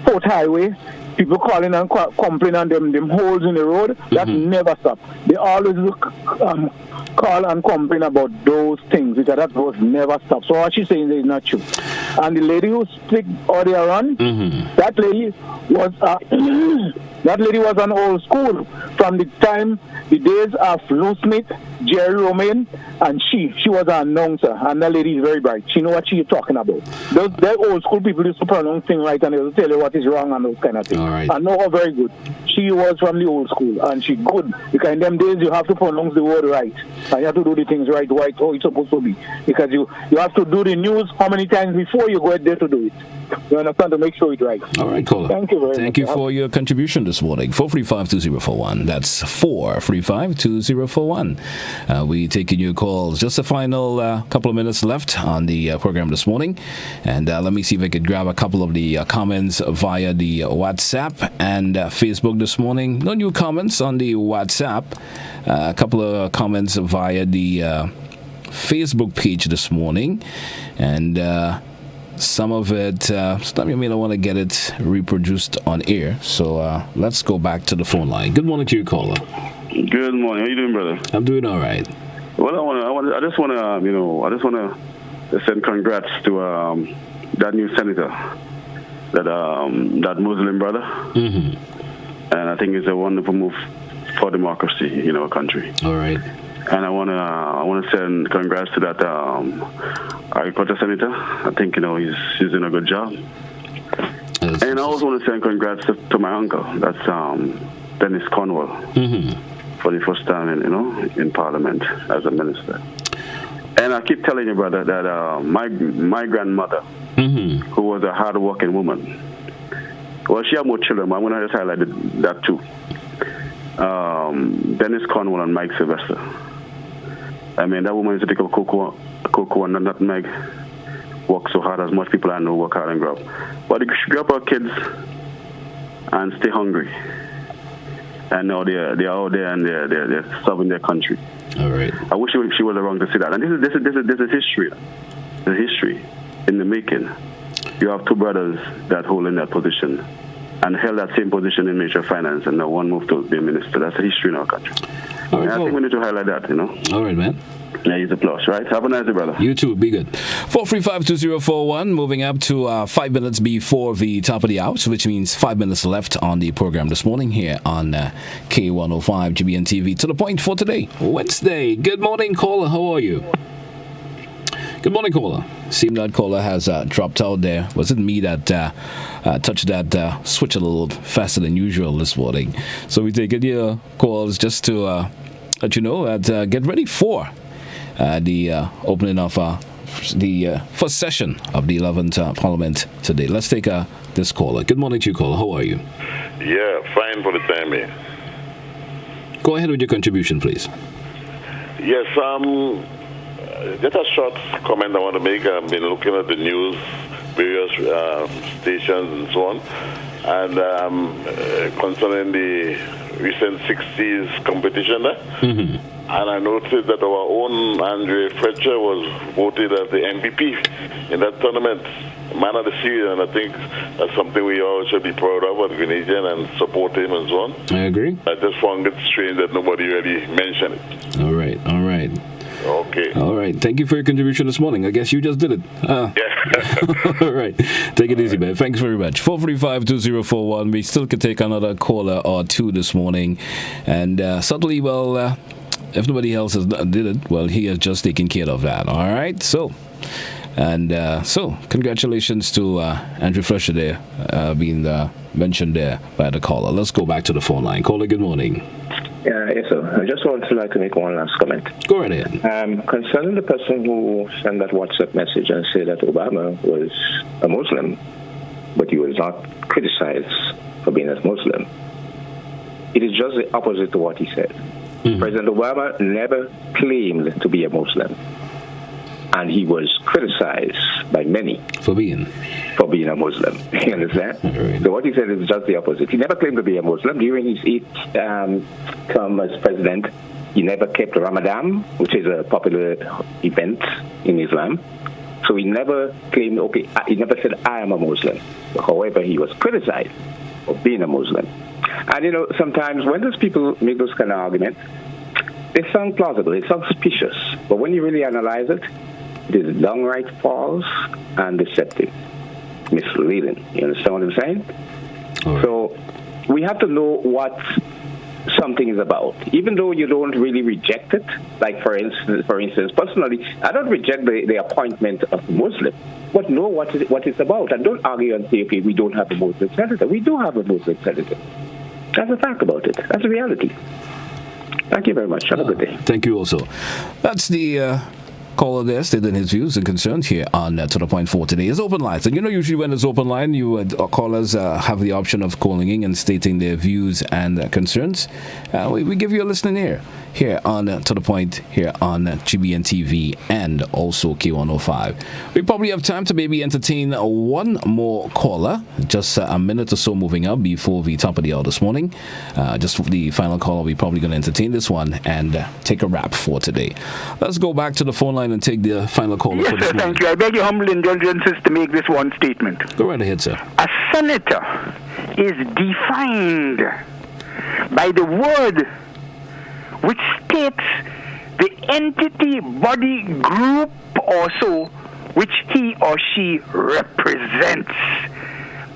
Port Highway. People calling and complaining on them holes in the road. That never stop. They always call and complain about those things, because that was never stop. So what she's saying is not true. And the lady who speak earlier on, that lady was an old school from the days of Lou Smith, Jerry Romaine, and she was an announcer, and that lady is very bright. She know what she's talking about. Those old school people used to pronounce things right, and they will tell you what is wrong and those kind of things. All right. I know her very good. She was from the old school, and she good, because in them days you have to pronounce the word right, and you have to do the things right, how it's supposed to be, because you have to do the news how many times before you go out there to do it. You understand, to make sure it's right. All right, caller. Thank you very much. Thank you for your contribution this morning. 435-2041. That's 435-2041. We taking your calls. Just a final couple of minutes left on the program this morning. And let me see if I could grab a couple of the comments via the WhatsApp and Facebook this morning. No new comments on the WhatsApp. A couple of comments via the Facebook page this morning. And some of it, some of you may not want to get it reproduced on air. So let's go back to the phone line. Good morning to you, caller. Good morning. How you doing, brother? I'm doing all right. Well, I just want to send congrats to that new senator, that Muslim brother. And I think it's a wonderful move for democracy in our country. All right. And I want to send congrats to that agriculture senator. I think he's doing a good job. And I also want to send congrats to my uncle. That's Dennis Cornwall, for the first time in Parliament as a minister. And I keep telling you, brother, that my grandmother, who was a hard-working woman, well, she had more children, but I'm going to just highlight that too. Dennis Cornwall and Mike Sylvester. I mean, that woman used to take up cocoa and nutmeg, work so hard, as much people I know work hard and grow up. But she grew up her kids and stay hungry. And now they're out there and they're serving their country. All right. I wish she was around to see that. And this is history. The history in the making. You have two brothers that hold in that position and held that same position in Ministry of Finance, and now one moved to be a minister. That's a history in our country. All right, I think we need to highlight that, All right, man. Yeah, he's a plus, right? Have a nice day, brother. You too. Be good. 435-2041. Moving up to 5 minutes before the top of the hour, which means 5 minutes left on the program this morning here on K105 GBN TV. To the point for today, Wednesday. Good morning, caller. How are you? Good morning, caller. Seems that caller has dropped out there. Was it me that touched that switch a little faster than usual this morning? So we take your calls just to let you know that get ready for the opening of the first session of the 11th Parliament today. Let's take this caller. Good morning to you, caller. How are you? Yeah, fine for the time here. Go ahead with your contribution, please. Yes, just a short comment I want to make. I've been looking at the news, various stations and so on, and concerning the recent 60s competition there. And I noticed that our own Andre Fletcher was voted as the MVP in that tournament, man of the series, and I think that's something we all should be proud of as Grenadian and support him and so on. I agree. I just found it strange that nobody really mentioned it. All right. Okay. All right. Thank you for your contribution this morning. I guess you just did it. Yeah. All right. Take it easy, man. Thanks very much. 435-2041. We still could take another caller or two this morning. And certainly, well, if nobody else did it, well, he has just taken care of that. All right. So congratulations to Andrew Fletcher there being mentioned there by the caller. Let's go back to the phone line. Caller, good morning. Yes, sir. I just want to like to make one last comment. Go right ahead. Concerning the person who sent that WhatsApp message and said that Obama was a Muslim, but he was not criticized for being a Muslim. It is just the opposite to what he said. President Obama never claimed to be a Muslim, and he was criticized by many for being a Muslim. You understand? Right. So what he said is just the opposite. He never claimed to be a Muslim. During his 8th term as president, he never kept Ramadan, which is a popular event in Islam. So he never claimed, he never said, I am a Muslim. However, he was criticized for being a Muslim. And, sometimes when those people make those kind of arguments, they sound plausible, they sound suspicious. But when you really analyze it, it is downright false and deceptive, misleading. You understand what I'm saying? Right. So we have to know what something is about, even though you don't really reject it. Like, for instance, personally, I don't reject the appointment of a Muslim, but know what it's about. And don't argue and say, okay, we don't have a Muslim senator. We do have a Muslim senator. That's a fact about it. That's a reality. Thank you very much. Have a good day. Thank you also. That's the caller there stating his views and concerns here on To The Point for today. It's open lines. And usually when it's open line, callers have the option of calling in and stating their views and concerns. We give you a listening ear here on To The Point, here on GBN TV and also K105. We probably have time to maybe entertain one more caller, just a minute or so moving up before the top of the hour this morning. Just the final caller, we're probably going to entertain this one and take a wrap for today. Let's go back to the phone line and take the final caller for this morning. Thank you. I beg your humble indulgences to make this one statement. Go right ahead, sir. A senator is defined by the word which states the entity, body, group or so which he or she represents.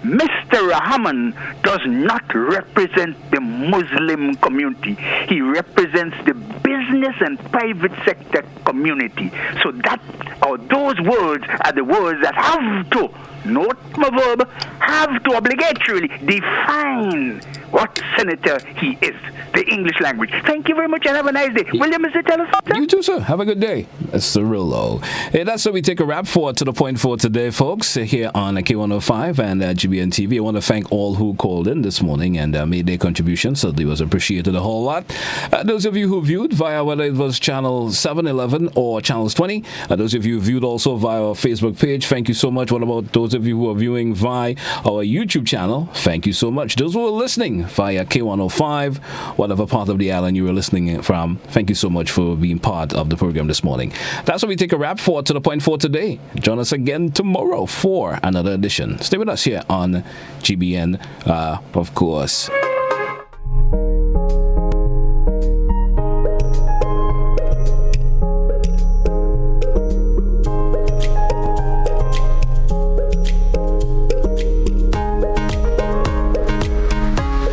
Mr. Rahman does not represent the Muslim community. He represents the business and private sector community. So those words are the words that have to, note my verb, have to obligatorily define what senator he is, the English language. Thank you very much and have a nice day. William, Mr. Telephone? You too, sir. Have a good day. That's Cirillo. Hey, that's what we take a wrap for To The Point for today, folks, here on K105 and GBN TV. I want to thank all who called in this morning and made their contributions, so they was appreciated a whole lot. Those of you who viewed via whether it was channel 711 or channels 20, those of you who viewed also via our Facebook page, thank you so much. What about those of you who are viewing via our YouTube channel? Thank you so much. Those who are listening via K105, whatever part of the island you were listening from, thank you so much for being part of the program this morning. That's what we take a wrap for To The Point for today. Join us again tomorrow for another edition. Stay with us here on GBN, of course.